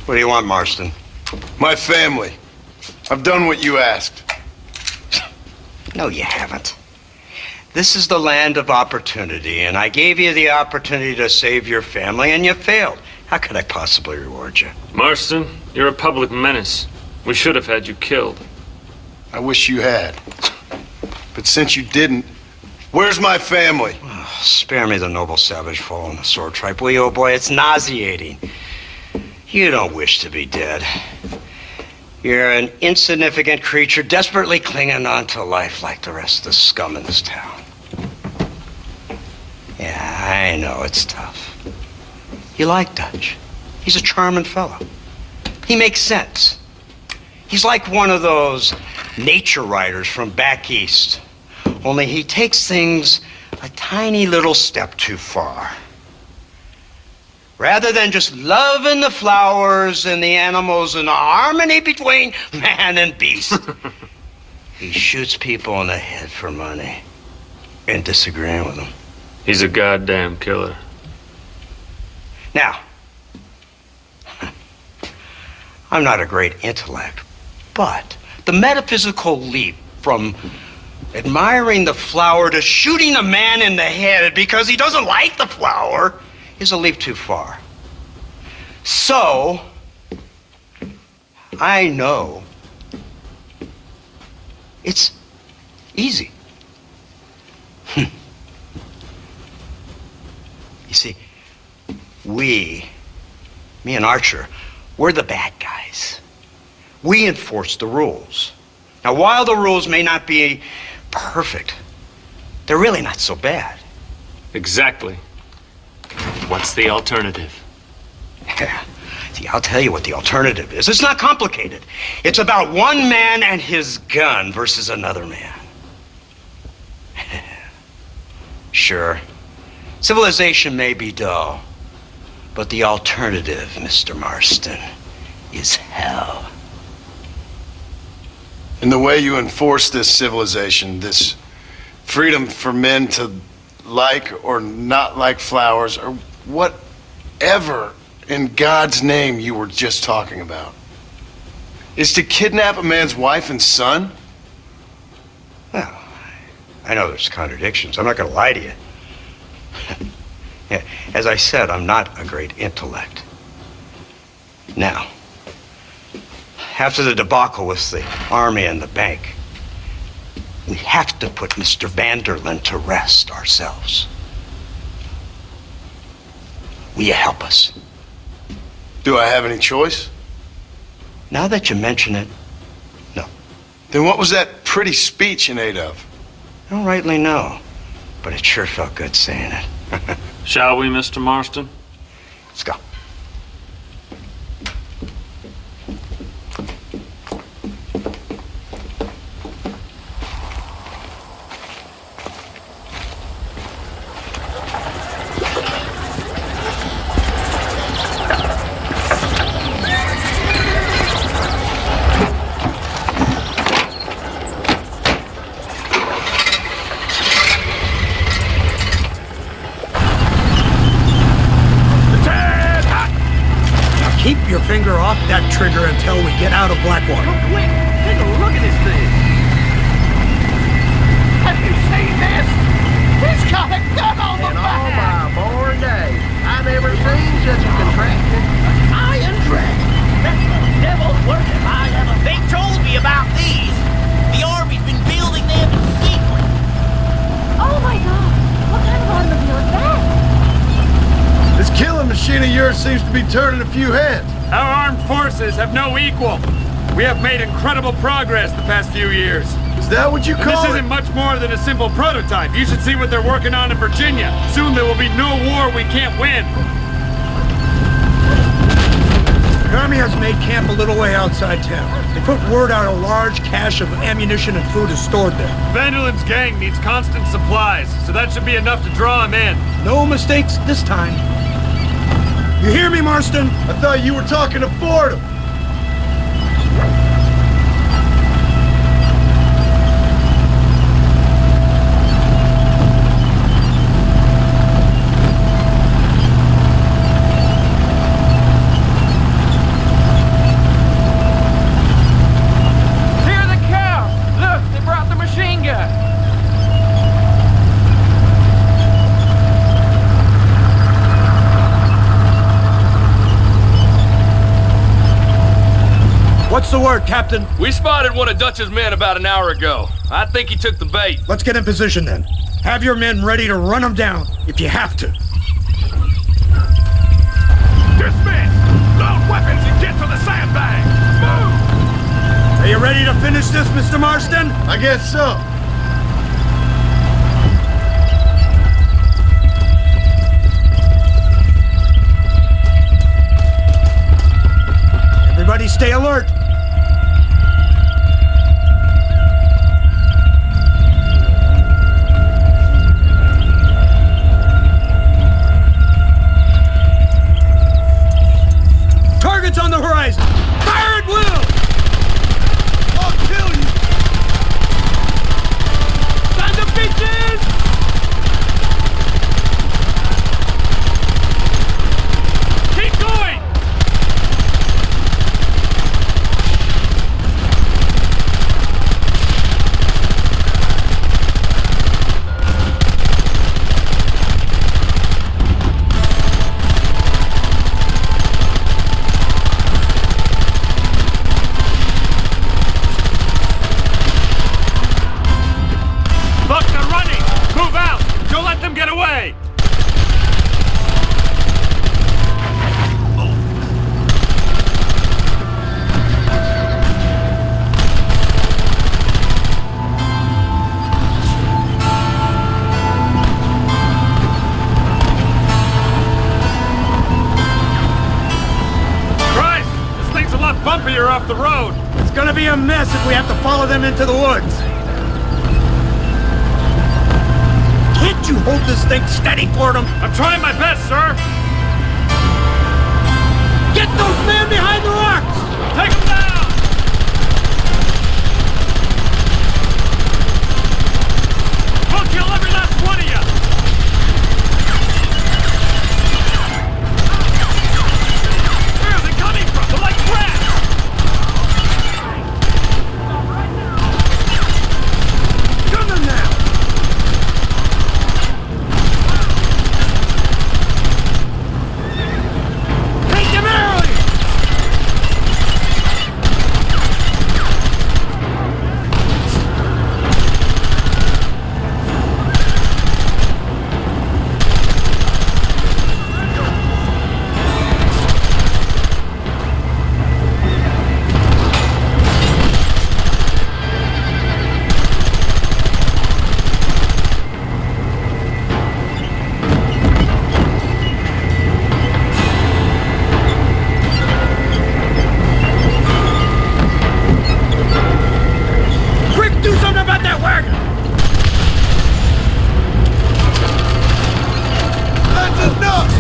What do you want, Marston? My family. I've done what you asked. No, you haven't. This is the land of opportunity, and I gave you the opportunity to save your family, and you failed. How could I possibly reward you? Marston, you're a public menace. We should have had you killed. I wish you had. But since you didn't, where's my family? Oh, spare me the noble savage fall in the sword tripe, will you, old boy? It's nauseating. You don't wish to be dead. You're an insignificant creature desperately clinging on to life like the rest of the scum in this town. Yeah, I know it's tough. You like Dutch. He's a charming fellow. He makes sense. He's like one of those nature writers from back east. Only he takes things a tiny little step too far. Rather than just loving the flowers and the animals and the harmony between man and beast, he shoots people in the head for money and disagreeing with them. He's a goddamn killer. Now, I'm not a great intellect, but the metaphysical leap from admiring the flower to shooting a man in the head because he doesn't like the flower is a leap too far. So, I know it's easy. You see, me and Archer, we're the bad guys. We enforce the rules. Now, while the rules may not be perfect, they're really not so bad. Exactly. What's the alternative? See, I'll tell you what the alternative is. It's not complicated. It's about one man and his gun versus another man. Sure, civilization may be dull, but the alternative, Mr. Marston, is hell. And the way you enforce this civilization, this freedom for men to like or not like flowers, or whatever in God's name you were just talking about, is to kidnap a man's wife and son? Well, I know there's contradictions. I'm not going to lie to you. Yeah, as I said, I'm not a great intellect. Now, after the debacle with the army and the bank, we have to put Mr. Vanderlyn to rest ourselves. Will you help us? Do I have any choice? Now that you mention it, no. Then what was that pretty speech in aid of? I don't rightly know, but it sure felt good saying it. Shall we, Mr. Marston? Let's go. Keep your finger off that trigger until we get out of Blackwater. Look, quick! Take a look at this thing! Have you seen this? He's got a gun on the back! In all my born days, I never seen such a contraption. Iron track! That's the devil's work if I ever... They told me about these. The Army's been building them in secret. Oh my god! What kind of automobile is that? This killing machine of yours seems to be turning a few heads. Our armed forces have no equal. We have made incredible progress the past few years. Is that what you And call this it? isn't much more than a simple prototype. You should see what they're working on in Virginia. Soon there will be no war we can't win. The Army has made camp a little way outside town. They put word out a large cache of ammunition and food is stored there. Vanderlyn's gang needs constant supplies, so that should be enough to draw him in. No mistakes this time. You hear me, Marston? I thought you were talking to Fordham. What's the word, Captain? We spotted one of Dutch's men about an hour ago. I think he took the bait. Let's get in position then. Have your men ready to run them down if you have to. Dismiss! Load weapons and get to the sandbag! Move! Are you ready to finish this, Mr. Marston? I guess so. Everybody stay alert. Targets on the horizon! Fire at will! I'll kill you! Send the bitches! Keep going! Look, they're running! Move out! Don't let them get away! Christ! This thing's a lot bumpier off the road! It's gonna be a mess if we have to follow them into the woods. Can't you hold this thing steady for them? I'm trying my best, sir! Get those men behind the rocks! Take them down! We'll kill every last one of you! Where are they coming from? They're like rats! Gun them now! Take them early! Quick, do something about that wagon! That's enough!